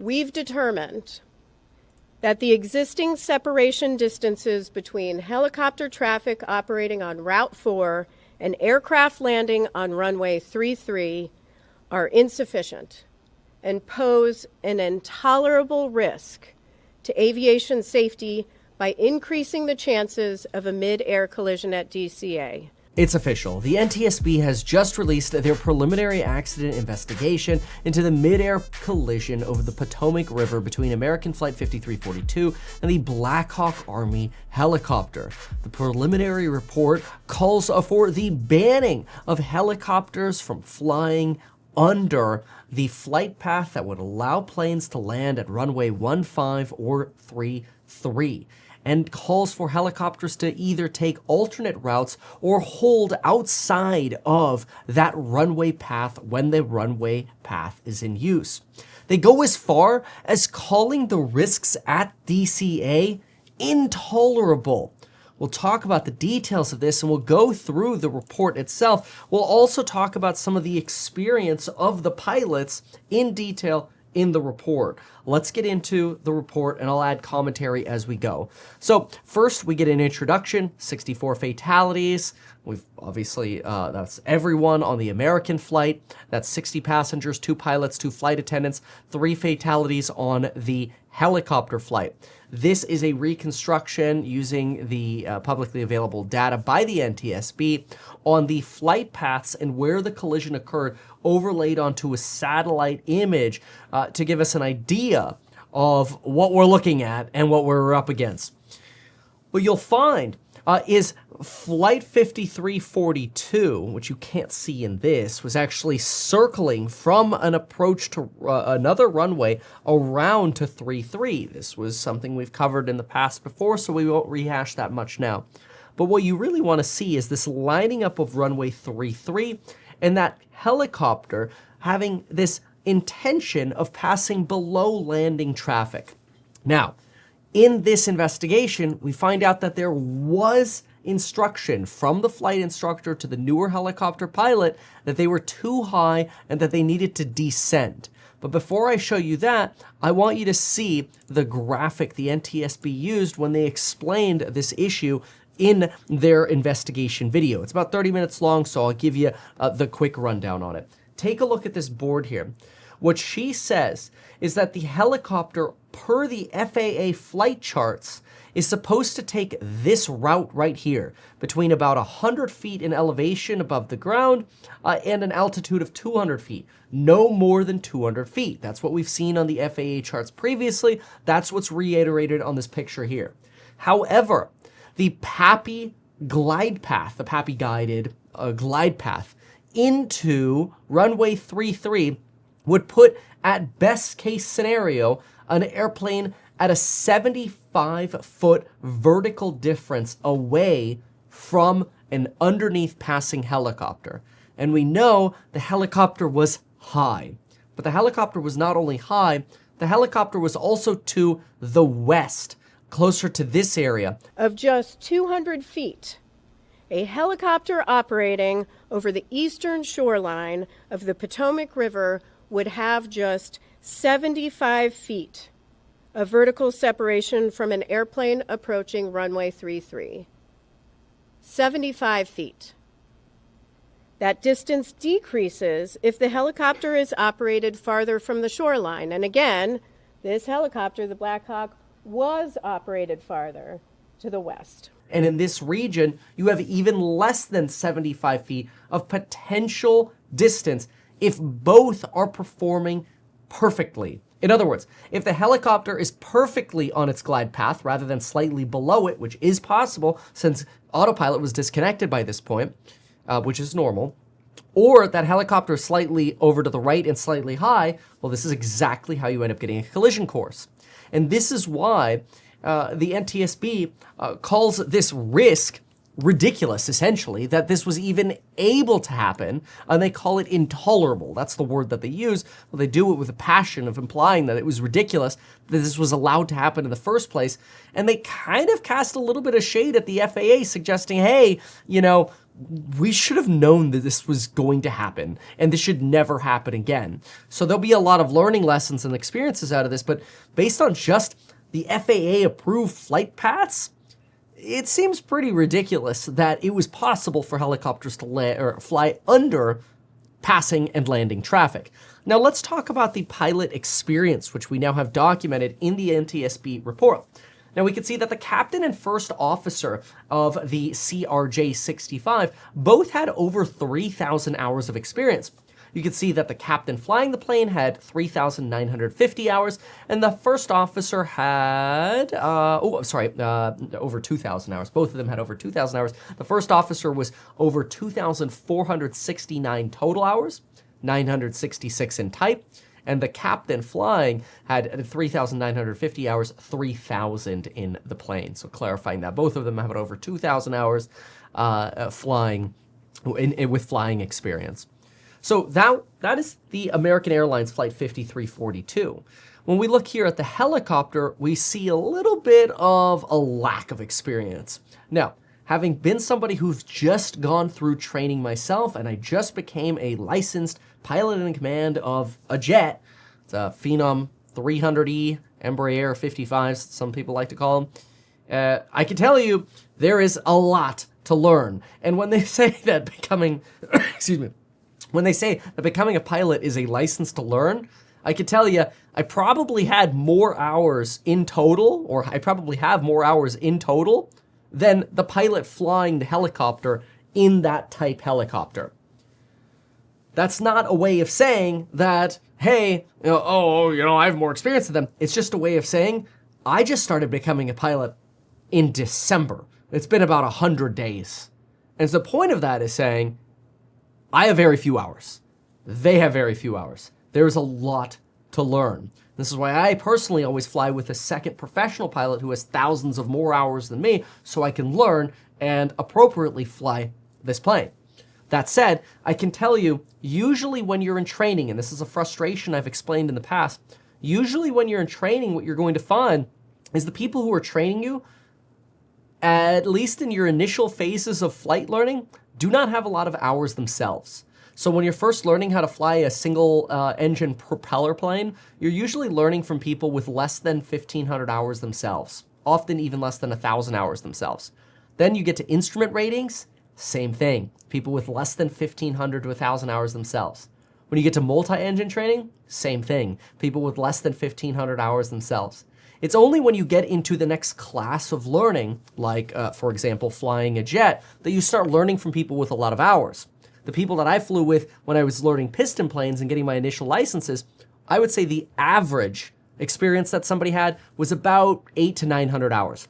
we've determined that the existing separation distances between helicopter traffic operating on Route 4 and aircraft landing on runway 33 are insufficient and pose an intolerable risk to aviation safety by increasing the chances of a mid-air collision at DCA. It's official. The NTSB has just released their preliminary accident investigation into the mid-air collision over the Potomac River between American Flight 5342 and the Blackhawk Army helicopter. The preliminary report calls for the banning of helicopters from flying under the flight path that would allow planes to land at runway 15 or 33. And calls for helicopters to either take alternate routes or hold outside of that runway path when the runway path is in use. They go as far as calling the risks at DCA intolerable. We'll talk about the details of this and we'll go through the report itself. We'll also talk about some of the experience of the pilots in detail in the report. Let's get into the report and I'll add commentary as we go. So first we get an introduction, 64 fatalities. We've obviously, that's everyone on the American flight. That's 60 passengers, 2 pilots, 2 flight attendants, 3 fatalities on the helicopter flight. This is a reconstruction using the publicly available data by the NTSB on the flight paths and where the collision occurred, overlaid onto a satellite image to give us an idea of what we're looking at and what we're up against. What you'll find is Flight 5342, which you can't see in this, was actually circling from an approach to another runway around to 33. This was something we've covered in the past before, so we won't rehash that much now. But what you really want to see is this lining up of runway 33 and that helicopter having this intention of passing below landing traffic. Now, in this investigation, we find out that there was instruction from the flight instructor to the newer helicopter pilot that they were too high and that they needed to descend. But before I show you that, I want you to see the graphic the NTSB used when they explained this issue in their investigation video. It's about 30 minutes long, so I'll give you the quick rundown on it. Take a look at this board here. What she says is that the helicopter, per the FAA flight charts, is supposed to take this route right here, between about 100 feet in elevation above the ground and an altitude of 200 feet. No more than 200 feet. That's what we've seen on the FAA charts previously. That's what's reiterated on this picture here. However, the PAPI glide path, the PAPI guided glide path into runway 33 would put, at best case scenario, an airplane at a 75-foot vertical difference away from an underneath passing helicopter. And we know the helicopter was high. But the helicopter was not only high, the helicopter was also to the west, closer to this area. Of just 200 feet, a helicopter operating over the eastern shoreline of the Potomac River would have just 75 feet of vertical separation from an airplane approaching runway 33. 75 feet. That distance decreases if the helicopter is operated farther from the shoreline. And again, this helicopter, the Blackhawk, was operated farther to the west. And in this region, you have even less than 75 feet of potential distance if both are performing perfectly. In other words, if the helicopter is perfectly on its glide path rather than slightly below it, which is possible since autopilot was disconnected by this point, which is normal, or that helicopter is slightly over to the right and slightly high, well, this is exactly how you end up getting a collision course. And this is why the NTSB calls this risk ridiculous, essentially, that this was even able to happen, and they call it intolerable. That's the word that they use. Well, they do it with a passion of implying that it was ridiculous that this was allowed to happen in the first place, and they kind of cast a little bit of shade at the FAA, suggesting, hey, we should have known that this was going to happen, and this should never happen again. So there'll be a lot of learning lessons and experiences out of this, but based on just the FAA-approved flight paths, it seems pretty ridiculous that it was possible for helicopters to fly under passing and landing traffic. Now let's talk about the pilot experience, which we now have documented in the NTSB report. Now we can see that the captain and first officer of the CRJ-65 both had over 3,000 hours of experience. You can see that the captain flying the plane had 3,950 hours, and the first officer had, over 2,000 hours. Both of them had over 2,000 hours. The first officer was over 2,469 total hours, 966 in type, and the captain flying had 3,950 hours, 3,000 in the plane. So clarifying that both of them have over 2,000 hours flying with flying experience. So that is the American Airlines Flight 5342. When we look here at the helicopter, we see a little bit of a lack of experience. Now, having been somebody who's just gone through training myself, and I just became a licensed pilot in command of a jet, it's a Phenom 300E, Embraer 55s, some people like to call them, I can tell you there is a lot to learn. And when they say that becoming, when they say that becoming a pilot is a license to learn, I can tell you I probably had more hours in total, or I probably have more hours in total than the pilot flying the helicopter in that type helicopter. That's not a way of saying that, hey, I have more experience than them. It's just a way of saying, I just started becoming a pilot in December. It's been about 100 days. And so the point of that is saying, I have very few hours. They have very few hours. There's a lot to learn. This is why I personally always fly with a second professional pilot who has thousands of more hours than me, so I can learn and appropriately fly this plane. That said, I can tell you, usually when you're in training, and this is a frustration I've explained in the past, usually when you're in training, what you're going to find is the people who are training you, at least in your initial phases of flight learning, do not have a lot of hours themselves. So when you're first learning how to fly a single engine propeller plane, you're usually learning from people with less than 1,500 hours themselves, often even less than 1,000 hours themselves. Then you get to instrument ratings, same thing. People with less than 1,500 to 1,000 hours themselves. When you get to multi-engine training, same thing. People with less than 1,500 hours themselves. It's only when you get into the next class of learning, like, for example, flying a jet, that you start learning from people with a lot of hours. The people that I flew with when I was learning piston planes and getting my initial licenses, I would say the average experience that somebody had was about 800 to 900 hours.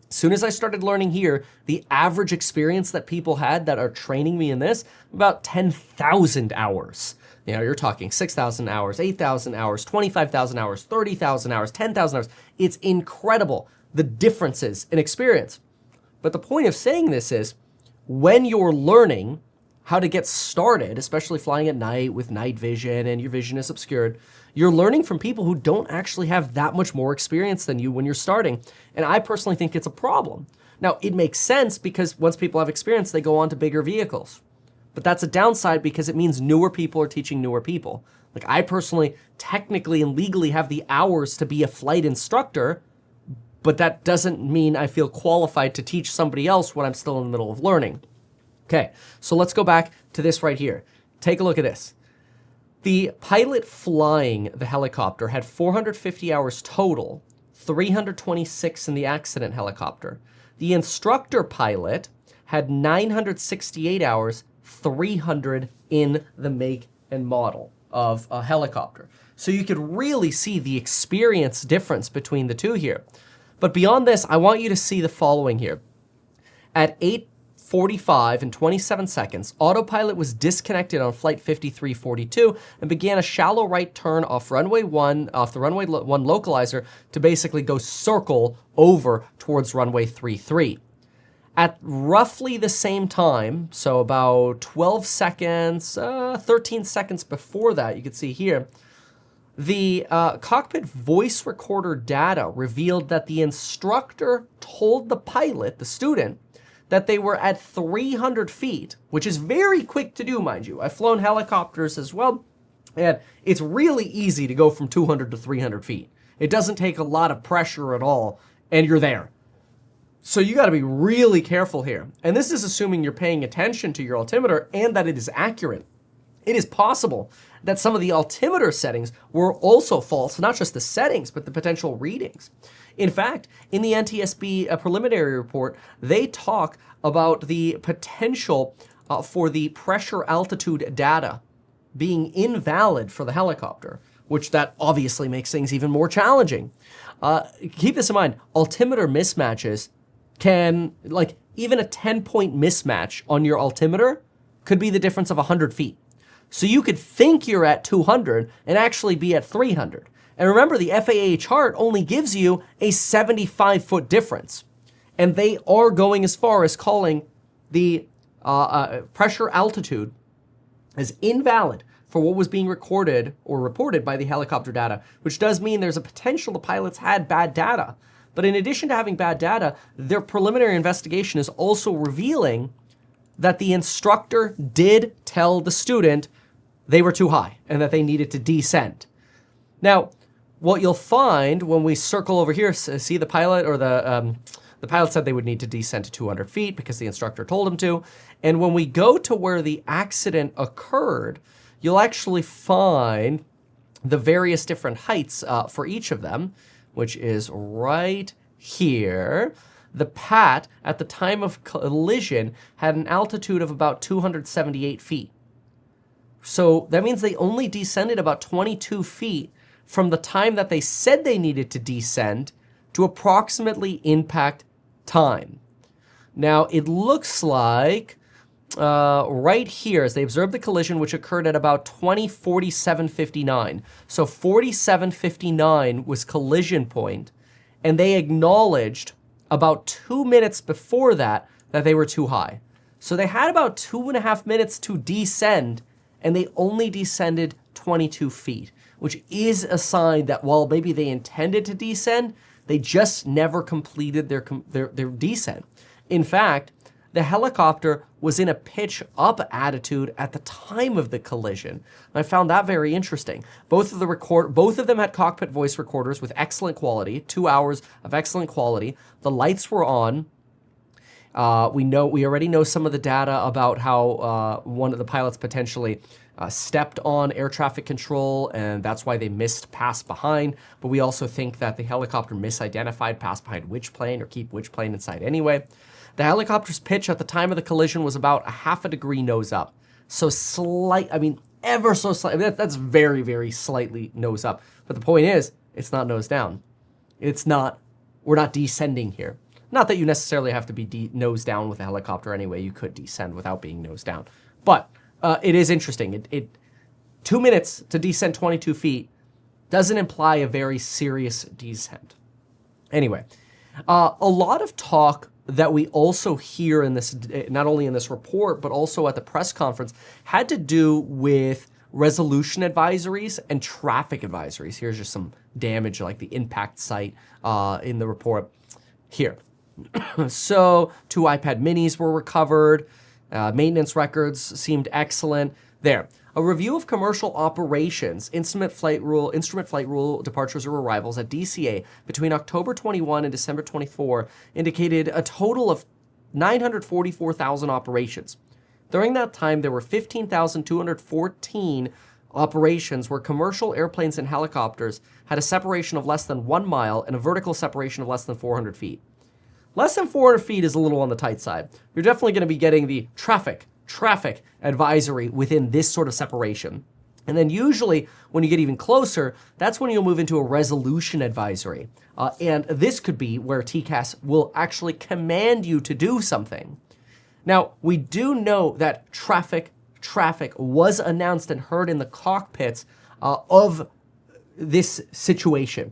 As soon as I started learning here, the average experience that people had that are training me in this, about 10,000 hours. You're talking 6,000 hours, 8,000 hours, 25,000 hours, 30,000 hours, 10,000 hours. It's incredible, the differences in experience. But the point of saying this is, when you're learning how to get started, especially flying at night with night vision and your vision is obscured, you're learning from people who don't actually have that much more experience than you when you're starting. And I personally think it's a problem. Now, it makes sense because once people have experience, they go on to bigger vehicles. But that's a downside because it means newer people are teaching newer people. Like, I personally, technically and legally have the hours to be a flight instructor, but that doesn't mean I feel qualified to teach somebody else when I'm still in the middle of learning. Okay, so let's go back to this right here. Take a look at this. The pilot flying the helicopter had 450 hours total, 326 in the accident helicopter. The instructor pilot had 968 hours, 300 in the make and model of a helicopter. So you could really see the experience difference between the two here. But beyond this, I want you to see the following here. At 8:45 and 27 seconds, autopilot was disconnected on flight 5342 and began a shallow right turn off runway 1, off the runway 1 localizer to basically go circle over towards runway 33. At roughly the same time, so about 12 seconds, 13 seconds before that, you can see here, the cockpit voice recorder data revealed that the instructor told the pilot, the student, that they were at 300 feet, which is very quick to do, mind you. I've flown helicopters as well, and it's really easy to go from 200 to 300 feet. It doesn't take a lot of pressure at all, and you're there. So you got to be really careful here. And this is assuming you're paying attention to your altimeter and that it is accurate. It is possible that some of the altimeter settings were also false, not just the settings, but the potential readings. In fact, in the NTSB preliminary report, they talk about the potential for the pressure altitude data being invalid for the helicopter, which that obviously makes things even more challenging. Keep this in mind, altimeter mismatches can, like, even a 10-point mismatch on your altimeter could be the difference of 100 feet. So you could think you're at 200 and actually be at 300. And remember, the FAA chart only gives you a 75-foot difference. And they are going as far as calling the pressure altitude as invalid for what was being recorded or reported by the helicopter data, which does mean there's a potential the pilots had bad data. But in addition to having bad data, their preliminary investigation is also revealing that the instructor did tell the student they were too high and that they needed to descend. Now, what you'll find when we circle over here, see the pilot or the pilot said they would need to descend to 200 feet because the instructor told them to. And when we go to where the accident occurred, you'll actually find the various different heights for each of them, which is right here. The PAT, at the time of collision, had an altitude of about 278 feet. So that means they only descended about 22 feet from the time that they said they needed to descend to approximately impact time. Now, it looks like right here, as they observed the collision, which occurred at about 20:47:59. So 47:59 was collision point, and they acknowledged about 2 minutes before that they were too high. So they had about 2.5 minutes to descend, and they only descended 22 feet, which is a sign that while maybe they intended to descend, they just never completed their descent. In fact, the helicopter was in a pitch up attitude at the time of the collision. And I found that very interesting. Both of them had cockpit voice recorders with excellent quality, 2 hours of excellent quality. The lights were on. We already know some of the data about how one of the pilots potentially stepped on air traffic control, and that's why they missed pass behind. But we also think that the helicopter misidentified pass behind which plane or keep which plane inside anyway. The helicopter's pitch at the time of the collision was about 1/2 degree nose up. So ever so slight. That's very, very slightly nose up. But the point is, it's not nose down. We're not descending here. Not that you necessarily have to be nose down with a helicopter anyway. You could descend without being nose down. But it is interesting. 2 minutes to descend 22 feet doesn't imply a very serious descent. Anyway, a lot of talk that we also hear in this, not only in this report, but also at the press conference, had to do with resolution advisories and traffic advisories. Here's just some damage, like the impact site in the report here. So 2 iPad minis were recovered. Maintenance records seemed excellent. There. A review of commercial operations, instrument flight rule departures or arrivals at DCA between October 21 and December 24 indicated a total of 944,000 operations. During that time, there were 15,214 operations where commercial airplanes and helicopters had a separation of less than 1 mile and a vertical separation of less than 400 feet. Less than 400 feet is a little on the tight side. You're definitely going to be getting the traffic advisory within this sort of separation. And then usually when you get even closer, that's when you'll move into a resolution advisory. And this could be where TCAS will actually command you to do something. Now, we do know that traffic was announced and heard in the cockpits of this situation.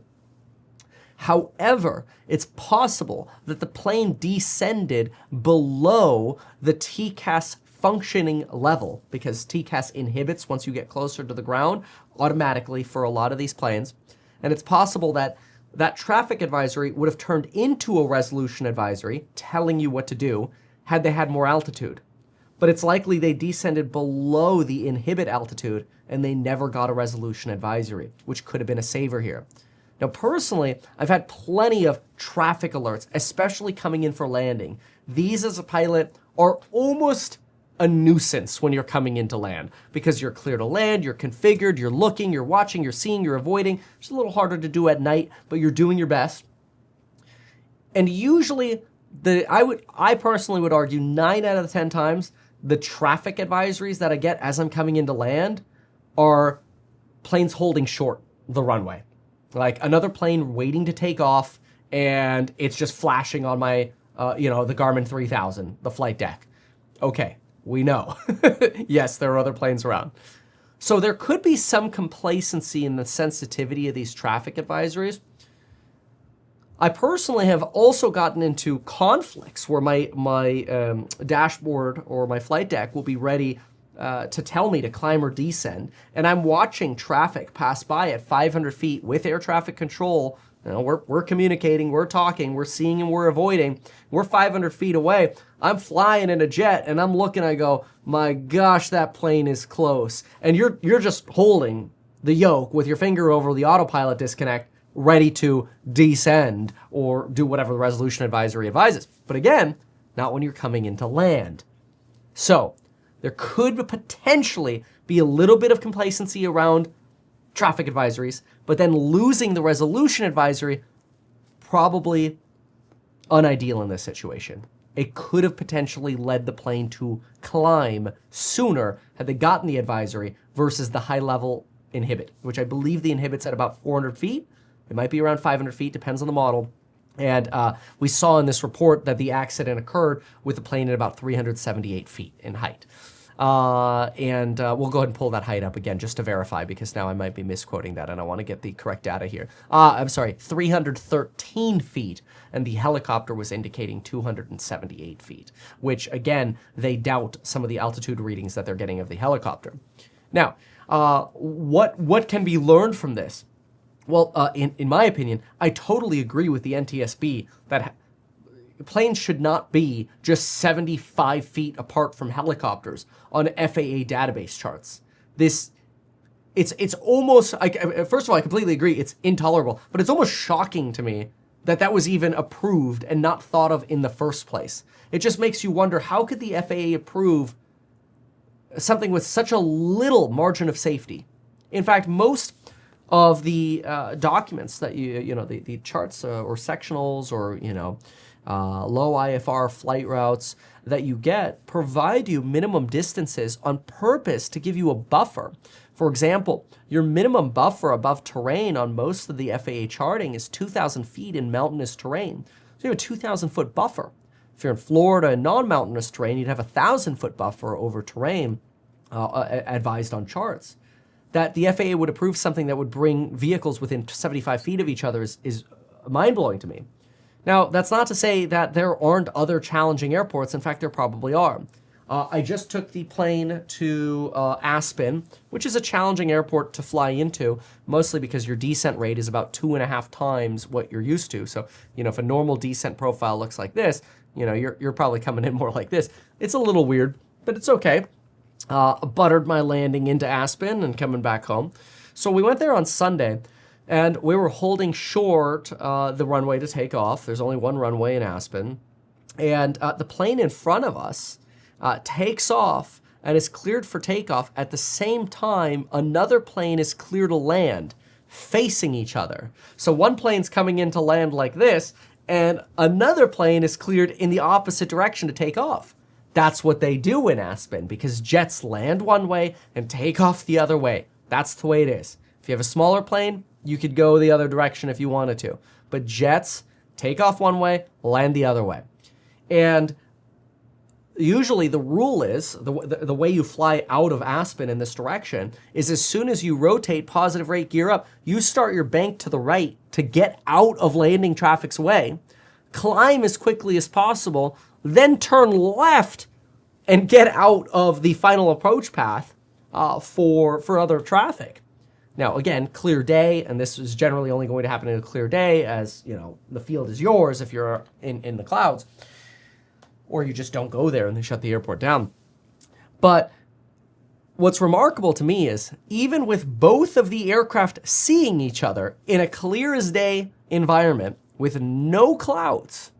However, it's possible that the plane descended below the TCAS functioning level, because TCAS inhibits once you get closer to the ground automatically for a lot of these planes. And it's possible that that traffic advisory would have turned into a resolution advisory telling you what to do had they had more altitude. But it's likely they descended below the inhibit altitude and they never got a resolution advisory, which could have been a saver here. Now, personally, I've had plenty of traffic alerts, especially coming in for landing. These, as a pilot, are almost a nuisance when you're coming into land because you're clear to land, you're configured, you're looking, you're watching, you're seeing, you're avoiding. It's a little harder to do at night, but you're doing your best. And usually, I personally would argue 9 out of the 10 times, the traffic advisories that I get as I'm coming into land are planes holding short the runway. Like another plane waiting to take off, and it's just flashing on my, the Garmin 3000, the flight deck. Okay, we know. Yes, there are other planes around. So there could be some complacency in the sensitivity of these traffic advisories. I personally have also gotten into conflicts where my dashboard or my flight deck will be ready to tell me to climb or descend, and I'm watching traffic pass by at 500 feet with air traffic control. We're communicating, we're talking, we're seeing, and we're avoiding. We're 500 feet away. I'm flying in a jet, and I'm looking. I go, my gosh, that plane is close. And you're just holding the yoke with your finger over the autopilot disconnect, ready to descend or do whatever the resolution advisory advises. But again, not when you're coming into land. So there could potentially be a little bit of complacency around traffic advisories, but then losing the resolution advisory, probably unideal in this situation. It could have potentially led the plane to climb sooner had they gotten the advisory versus the high level inhibit, which I believe the inhibit's at about 400 feet. It might be around 500 feet, depends on the model. And we saw in this report that the accident occurred with the plane at about 378 feet in height. We'll go ahead and pull that height up again just to verify, because now I might be misquoting that and I want to get the correct data here. I'm sorry, 313 feet, and the helicopter was indicating 278 feet, which again, they doubt some of the altitude readings that they're getting of the helicopter. Now, what can be learned from this? Well, in my opinion, I totally agree with the NTSB that planes should not be just 75 feet apart from helicopters on FAA database charts. It's almost, first of all, I completely agree, it's intolerable, but it's almost shocking to me that that was even approved and not thought of in the first place. It just makes you wonder, how could the FAA approve something with such a little margin of safety? In fact, most of the documents that the charts or sectionals or, low IFR flight routes that you get provide you minimum distances on purpose to give you a buffer. For example, your minimum buffer above terrain on most of the FAA charting is 2,000 feet in mountainous terrain. So you have a 2,000-foot buffer. If you're in Florida and non-mountainous terrain, you'd have a 1,000-foot buffer over terrain advised on charts. That the FAA would approve something that would bring vehicles within 75 feet of each other is mind-blowing to me. Now, that's not to say that there aren't other challenging airports. In fact, there probably are. I just took the plane to Aspen, which is a challenging airport to fly into, mostly because your descent rate is about 2.5 times what you're used to. So, if a normal descent profile looks like this, you're probably coming in more like this. It's a little weird, but it's okay. Buttered my landing into Aspen and coming back home. So we went there on Sunday, and we were holding short the runway to take off. There's only one runway in Aspen. And the plane in front of us takes off and is cleared for takeoff. At the same time, another plane is clear to land, facing each other. So one plane's coming in to land like this, and another plane is cleared in the opposite direction to take off. That's what they do in Aspen, because jets land one way and take off the other way. That's the way it is. If you have a smaller plane, you could go the other direction if you wanted to. But jets take off one way, land the other way. And usually the rule is, the way you fly out of Aspen in this direction is as soon as you rotate positive rate gear up, you start your bank to the right to get out of landing traffic's way, climb as quickly as possible, then turn left and get out of the final approach path for other traffic. Now, again, clear day, and this is generally only going to happen in a clear day as, you know, the field is yours if you're in the clouds, or you just don't go there and they shut the airport down. But what's remarkable to me is even with both of the aircraft seeing each other in a clear as day environment with no clouds,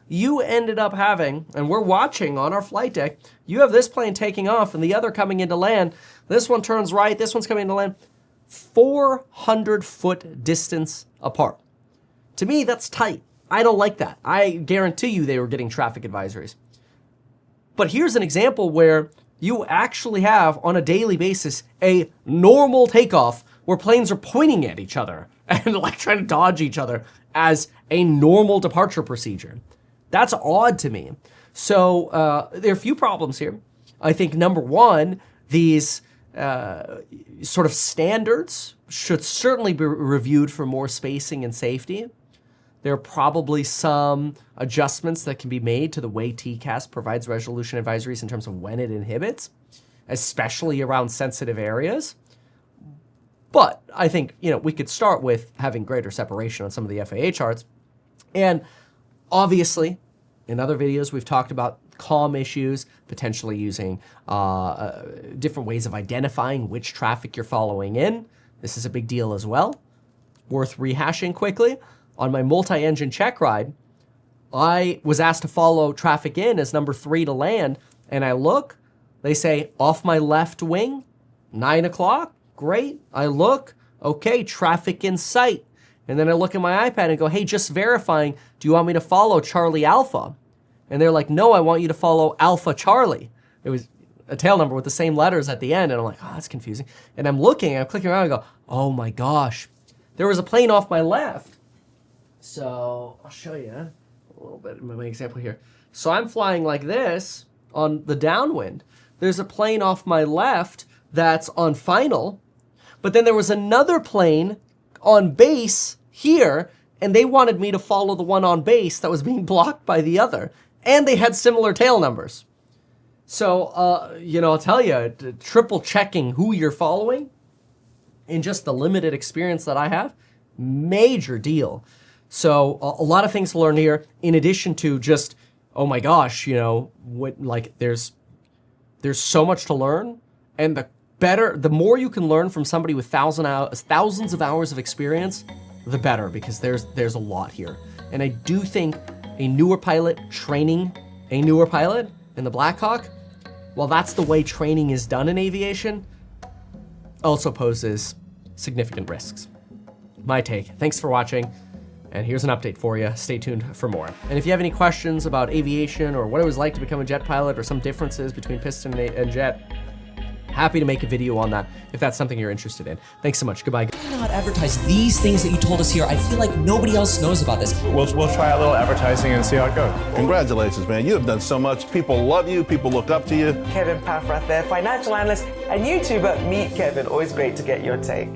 you ended up having, and we're watching on our flight deck, you have this plane taking off and the other coming into land. This one turns right, this one's coming into land. 400-foot distance apart. To me, that's tight. I don't like that. I guarantee you they were getting traffic advisories. But here's an example where you actually have, on a daily basis, a normal takeoff where planes are pointing at each other and like trying to dodge each other as a normal departure procedure. That's odd to me. So there are a few problems here. I think number one, these sort of standards should certainly be reviewed for more spacing and safety. There are probably some adjustments that can be made to the way TCAS provides resolution advisories in terms of when it inhibits, especially around sensitive areas. But I think, you know, we could start with having greater separation on some of the FAA charts. And obviously, in other videos, we've talked about comm issues, potentially using different ways of identifying which traffic you're following in. This is a big deal as well. Worth rehashing quickly. On my multi-engine check ride, I was asked to follow traffic in as number 3 to land, and I look, they say, off my left wing, 9 o'clock, great. I look, okay, traffic in sight. And then I look at my iPad and go, hey, just verifying, do you want me to follow Charlie Alpha? And they're like, no, I want you to follow Alpha Charlie. It was a tail number with the same letters at the end, and I'm like, oh, that's confusing. And I'm looking, I'm clicking around, and I go, oh my gosh, there was a plane off my left. So I'll show you a little bit of my example here. So I'm flying like this on the downwind. There's a plane off my left that's on final, but then there was another plane on base here, and they wanted me to follow the one on base that was being blocked by the other. And they had similar tail numbers. So, you know, I'll tell you, triple checking who you're following in just the limited experience that I have, major deal. So a lot of things to learn here, in addition to just, oh my gosh, you know, there's so much to learn, and the more you can learn from somebody with thousands of hours of experience, the better, because there's a lot here. And I do think a newer pilot training a newer pilot in the Blackhawk, while that's the way training is done in aviation, also poses significant risks. My take. Thanks for watching. And here's an update for you. Stay tuned for more. And if you have any questions about aviation or what it was like to become a jet pilot or some differences between piston and jet, happy to make a video on that if that's something you're interested in. Thanks so much. Goodbye. Why not advertise these things that you told us here? I feel like nobody else knows about this. We'll try a little advertising and see how it goes. Congratulations, man. You have done so much. People love you. People look up to you. Kevin Paffrath there, financial analyst and YouTuber. Meet Kevin. Always great to get your take.